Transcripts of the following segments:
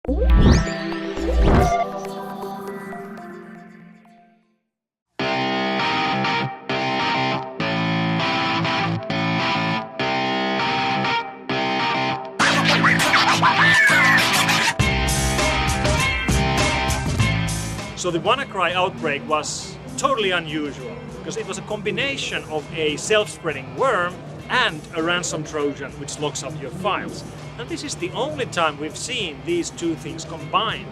So the Wannacry outbreak was totally unusual because it was a combination of a self-spreading worm and a ransom Trojan which locks up your files. And this is the only time we've seen these two things combined.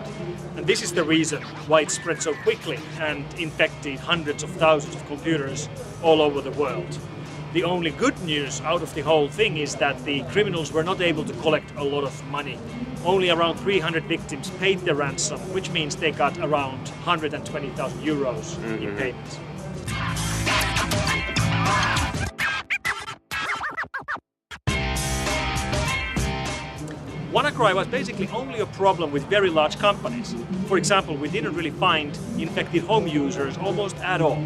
And this is the reason why it spread so quickly and infected hundreds of thousands of computers all over the world. The only good news out of the whole thing is that the criminals were not able to collect a lot of money. Only around 300 victims paid the ransom, which means they got around 120,000 euros in payments. Wannacry was basically only a problem with very large companies. For example, we didn't really find infected home users almost at all.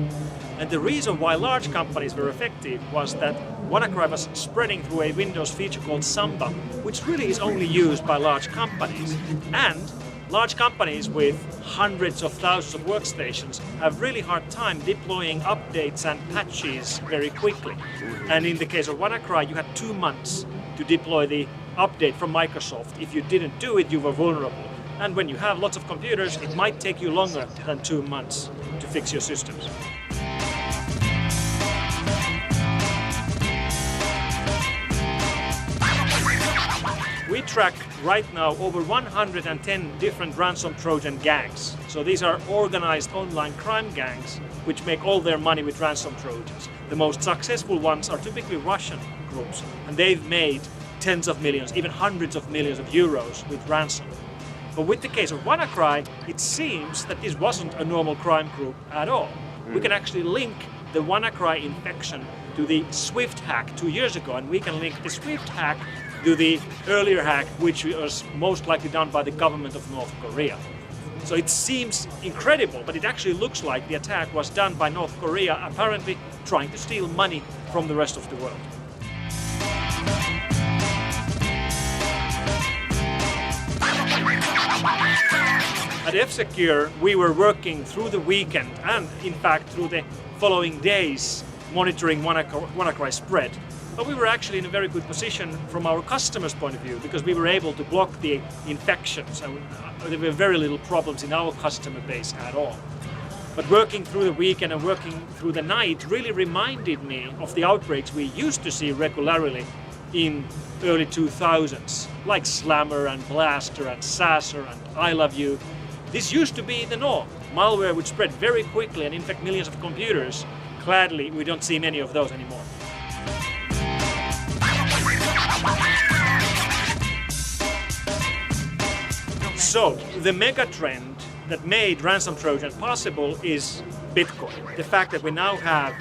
And the reason why large companies were affected was that Wannacry was spreading through a Windows feature called Samba, which really is only used by large companies. And large companies with hundreds of thousands of workstations have really hard time deploying updates and patches very quickly. And in the case of Wannacry, you had 2 months to deploy the update from Microsoft. If you didn't do it, you were vulnerable. And when you have lots of computers, it might take you longer than 2 months to fix your systems. We track right now over 110 different ransom Trojan gangs. So these are organized online crime gangs which make all their money with ransom Trojans. The most successful ones are typically Russian groups, and they've made tens of millions, even hundreds of millions of euros with ransom. But with the case of Wannacry, it seems that this wasn't a normal crime group at all. We can actually link the Wannacry infection to the Swift hack 2 years ago, and we can link the Swift hack to the earlier hack, which was most likely done by the government of North Korea. So it seems incredible, but it actually looks like the attack was done by North Korea, apparently trying to steal money from the rest of the world. At F-Secure, we were working through the weekend and, in fact, through the following days, monitoring Wannacry spread. But we were actually in a very good position from our customers' point of view because we were able to block the infections and there were very little problems in our customer base at all. But working through the weekend and working through the night really reminded me of the outbreaks we used to see regularly in early 2000s, like Slammer and Blaster and Sasser and I Love You. This used to be the norm. Malware would spread very quickly and infect millions of computers. Gladly, we don't see many of those anymore. So, the mega trend that made ransom Trojan possible is Bitcoin. The fact that we now have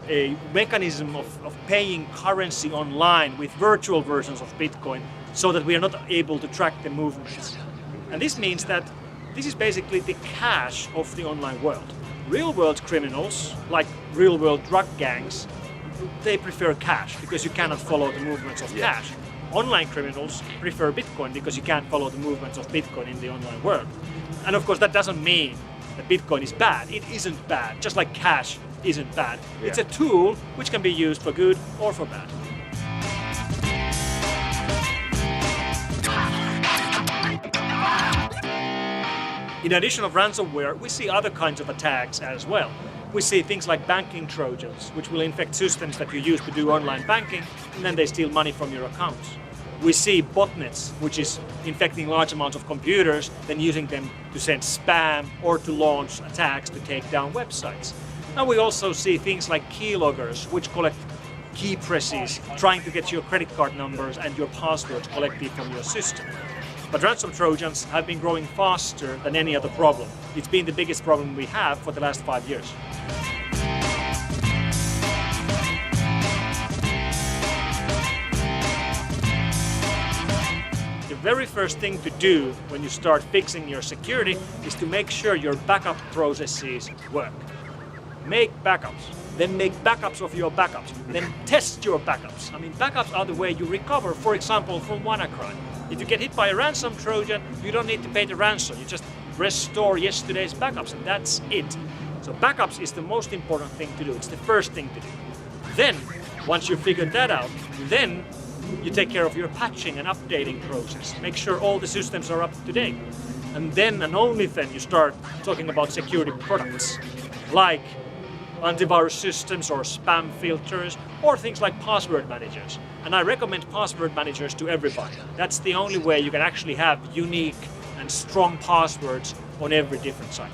a mechanism of paying currency online with virtual versions of Bitcoin so that we are not able to track the movements. And this means that this is basically the cash of the online world. Real-world criminals, like real-world drug gangs, they prefer cash because you cannot follow the movements of cash. Online criminals prefer Bitcoin because you can't follow the movements of Bitcoin in the online world. And of course that doesn't mean that Bitcoin is bad. It isn't bad, just like cash isn't bad. Yeah. It's a tool which can be used for good or for bad. In addition of ransomware, we see other kinds of attacks as well. We see things like banking Trojans, which will infect systems that you use to do online banking, and then they steal money from your accounts. We see botnets, which is infecting large amounts of computers, then using them to send spam or to launch attacks to take down websites. And we also see things like keyloggers, which collect key presses, trying to get your credit card numbers and your passwords collected from your system. But ransom Trojans have been growing faster than any other problem. It's been the biggest problem we have for the last 5 years. The very first thing to do when you start fixing your security is to make sure your backup processes work. Make backups, then make backups of your backups, then test your backups. I mean, backups are the way you recover, for example, from Wannacry. If you get hit by a ransom Trojan, you don't need to pay the ransom. You just restore yesterday's backups and that's it. So backups is the most important thing to do. It's the first thing to do. Then, once you've figured that out, then you take care of your patching and updating process. Make sure all the systems are up to date. And then and only then you start talking about security products like antivirus systems or spam filters or things like password managers. And I recommend password managers to everybody. That's the only way you can actually have unique and strong passwords on every different site.